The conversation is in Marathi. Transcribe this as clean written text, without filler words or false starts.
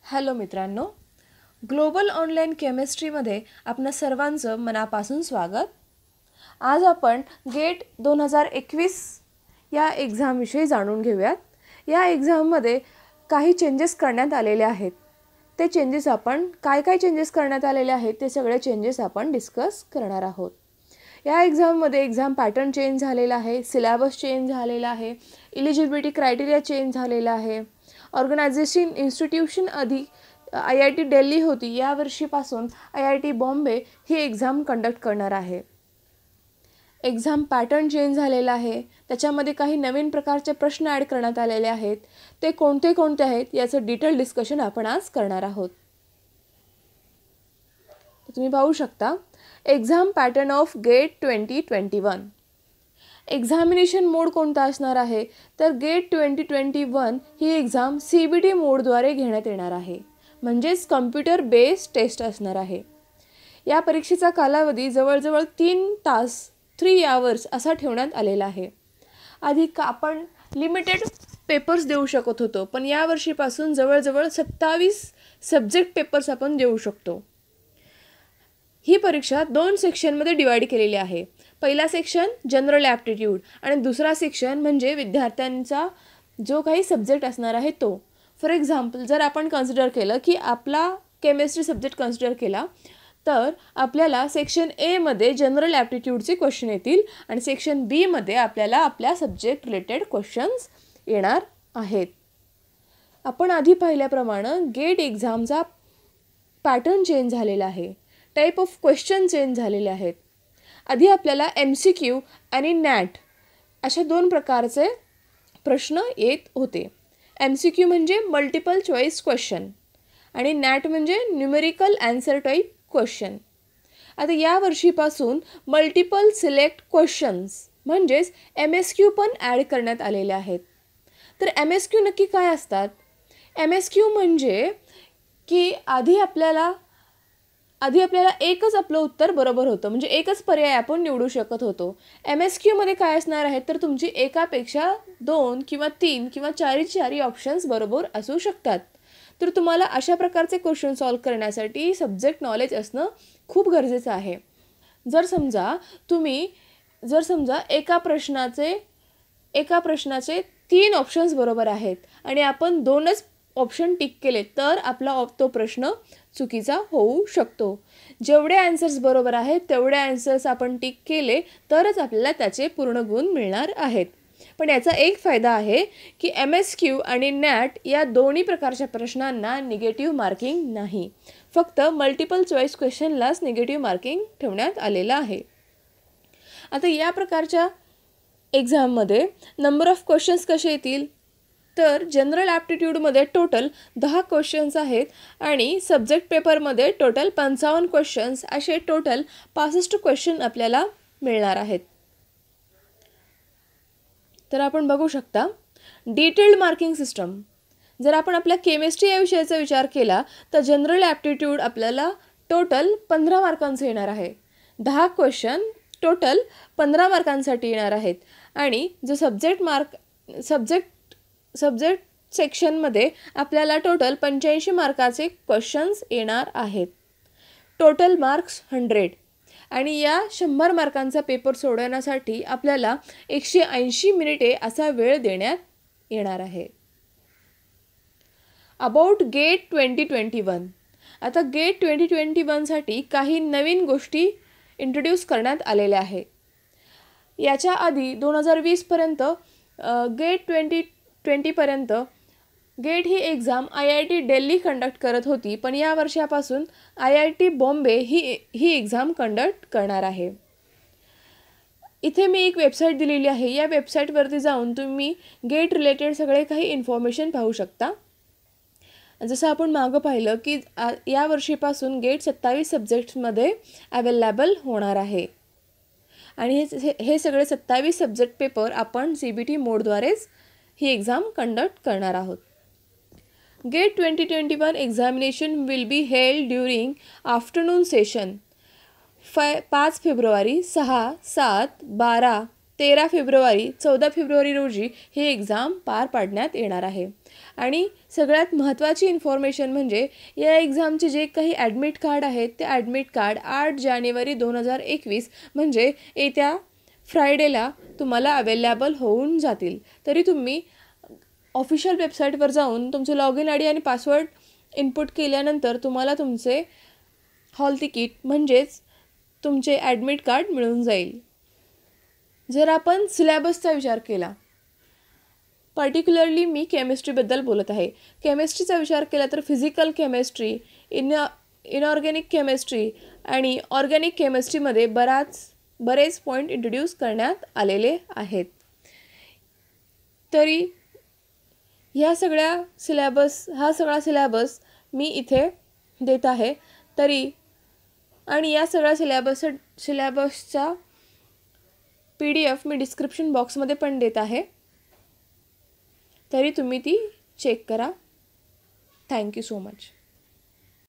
हॅलो मित्रांनो, ग्लोबल ऑनलाईन केमिस्ट्रीमध्ये आपणा सर्वांचं मनापासून स्वागत. आज आपण गेट 2021 या एक्झामविषयी जाणून घेऊयात. या एक्झाममध्ये काही चेंजेस करण्यात आलेले आहेत. ते चेंजेस आपण काय चेंजेस करण्यात आलेले आहेत ते सगळे चेंजेस आपण डिस्कस करणार आहोत. या एक्झाममध्ये एक्झाम पॅटर्न चेंज झालेला आहे, सिलेबस चेंज झालेला आहे, इलिजिबिलिटी क्रायटेरिया चेंज झालेला आहे. ऑर्गनायझेशन इन्स्टिट्यूशन आधी IIT दिल्ली होती, या वर्षीपासून IIT बॉम्बे ही एक्झाम कंडक्ट करणार आहे. एक्झाम पॅटर्न चेंज झालेला आहे, त्याच्यामध्ये काही नवीन प्रकारचे प्रश्न ॲड करण्यात आलेले आहेत. ते कोणते कोणते आहेत याचं डिटेल डिस्कशन आपण आज करणार आहोत. तुम्ही पाहू शकता exam pattern of GATE 2021. Examination mode कोणता असणार आहे तर गेट 2021 ही एक्झाम CBT मोडद्वारे घेण्यात येणार आहे, म्हणजेच कम्प्युटर बेस्ड टेस्ट असणार आहे. या परीक्षेचा कालावधी जवळजवळ 3 तास 3 आवर्स असा ठेवण्यात आलेला आहे. आधी आपण लिमिटेड पेपर्स देऊ शकत होतो, पण या वर्षीपासून जवळजवळ 27 सब्जेक्ट पेपर्स आपण देऊ शकतो. ही परीक्षा 2 सेक्शनमध्ये डिवाइड केलेली आहे. पहिला सेक्शन जनरल ॲप्टिट्यूड आणि दुसरा सेक्शन म्हणजे विद्यार्थ्यांचा जो काही सब्जेक्ट असणार आहे तो. फॉर एक्झाम्पल जर आपण कन्सिडर केलं की आपला केमिस्ट्री सब्जेक्ट कन्सिडर केला तर आपल्याला सेक्शन Aमध्ये जनरल ॲप्टिट्यूडचे क्वेश्चन येतील आणि सेक्शन Bमध्ये आपल्याला आपल्या सब्जेक्ट रिलेटेड क्वेश्चन्स येणार आहेत. आपण आधी पाहिल्याप्रमाणे गेट एक्झामचा पॅटर्न चेंज झालेला आहे, टाईप ऑफ क्वेश्चन चेंज झालेले आहेत. आधी आपल्याला MCQ आणि NAT अशा 2 प्रकारचे प्रश्न येत होते. MCQ म्हणजे मल्टिपल चॉईस क्वेश्चन आणि NAT म्हणजे न्यूमेरिकल आन्सर टाईप क्वेश्चन. आता या वर्षीपासून मल्टिपल सिलेक्ट क्वेश्चन्स म्हणजेच MSQ पण ॲड करण्यात आलेले आहेत. तर MSQ नक्की काय असतात? MSQ म्हणजे की आधी आपल्याला एकच आपलं उत्तर बरोबर होतं, म्हणजे एकच पर्याय आपण निवडू शकत होतो. MSQमध्ये काय असणार आहे तर तुमची एकापेक्षा 2 किंवा 3 किंवा 4 ऑप्शन्स बरोबर असू शकतात. तर तुम्हाला अशा प्रकारचे क्वेश्चन सॉल्व करण्यासाठी सब्जेक्ट नॉलेज असणं खूप गरजेचं आहे. जर समजा एका प्रश्नाचे 3 ऑप्शन्स बरोबर आहेत आणि आपण 2च ऑप्शन टिक केले तर आपला तो प्रश्न चुकीचा होऊ शकतो. जेवढे आन्सर्स बरोबर आहेत तेवढे आन्सर्स आपण टिक केले तरच आपल्याला त्याचे पूर्ण गुण मिळणार आहेत. पण याचा एक फायदा आहे की MSQ आणि NAT या दोन्ही प्रकारच्या प्रश्नांना निगेटिव्ह मार्किंग नाही, फक्त मल्टिपल चॉईस क्वेश्चनलाच निगेटिव्ह मार्किंग ठेवण्यात आलेलं आहे. आता या प्रकारच्या एक्झाममध्ये नंबर ऑफ क्वेश्चन्स कसे येतील तर जनरल ॲप्टिट्यूडमध्ये टोटल 10 क्वेश्चन्स आहेत आणि सब्जेक्ट पेपरमध्ये टोटल 55 क्वेश्चन्स असे टोटल 65 क्वेश्चन आपल्याला मिळणार आहेत. तर आपण बघू शकता डिटेल्ड मार्किंग सिस्टम. जर आपण आपल्या केमिस्ट्री या विषयाचा विचार केला तर जनरल ॲप्टिट्यूड आपल्याला टोटल 15 मार्कांचं येणार आहे. 10 क्वेश्चन टोटल 15 मार्कांसाठी येणार आहेत आणि जो सब्जेक्ट सेक्शनमध्ये आपल्याला टोटल 85 मार्काचे क्वेश्चन्स येणार आहेत. टोटल मार्क्स 100 आणि या 100 मार्कांचा पेपर सोडवण्यासाठी आपल्याला 180 मिनिटे असा वेळ देण्यात येणार आहे. About GATE 2021. आता गेट 2021साठी काही नवीन गोष्टी इंट्रोड्यूस करण्यात आलेल्या आहेत. याच्या आधी 2020पर्यंत गेट 2020पर्यंत गेट ही एक्झाम IIT दिल्ली कंडक्ट करत होती, पण या वर्षापासून IIT बॉम्बे ही एक्झाम कंडक्ट करणार आहे. इथे मी एक वेबसाईट दिलेली आहे, या वेबसाईटवरती जाऊन तुम्ही गेट रिलेटेड सगळे काही इन्फॉर्मेशन पाहू शकता. जसं आपण मागं पाहिलं की या वर्षीपासून गेट 27 सब्जेक्ट्समध्ये अवेलेबल होणार आहे आणि हे सगळे 27 सब्जेक्ट पेपर आपण CBT मोडद्वारेच ही एक्झाम कंडक्ट करणार आहोत. GATE 2021 examination will be held during afternoon session 5 फेब्रुवारी, 6, 7, 12 13 फेब्रुवारी 14 फेब्रुवारी रोजी ही एक्झाम पार पाडण्यात येणार आहे. आणि सगळ्यात महत्त्वाची इन्फॉर्मेशन म्हणजे या एक्झामचे जे काही ॲडमिट कार्ड आहेत ते ॲडमिट कार्ड 8 जानेवारी 2021 म्हणजे येत्या फ्रायडेला तुम्हाला अवेलेबल होऊन जातील. तरी तुम्ही ऑफिशियल वेबसाईटवर जाऊन तुमचे लॉग इन आय डी आणि पासवर्ड इनपुट केल्यानंतर तुम्हाला तुमचे हॉल तिकीट म्हणजेच तुमचे ॲडमिट कार्ड मिळून जाईल. जर आपण सिलॅबसचा विचार केला, पर्टिक्युलरली मी केमिस्ट्रीबद्दल बोलत आहे. केमिस्ट्रीचा विचार केला तर फिजिकल केमिस्ट्री, इनऑर्गॅनिक केमिस्ट्री आणि ऑर्गॅनिक केमिस्ट्रीमध्ये बरेच पॉईंट इंट्रोड्यूस करण्यात आलेले आहेत. तरी हा सगळा सिलॅबस मी इथे देत आहे. आणि या सगळ्या सिलॅबसचा PDF मी डिस्क्रिप्शन बॉक्समध्ये पण देत आहे. तरी तुम्ही ती चेक करा. Thank you so much.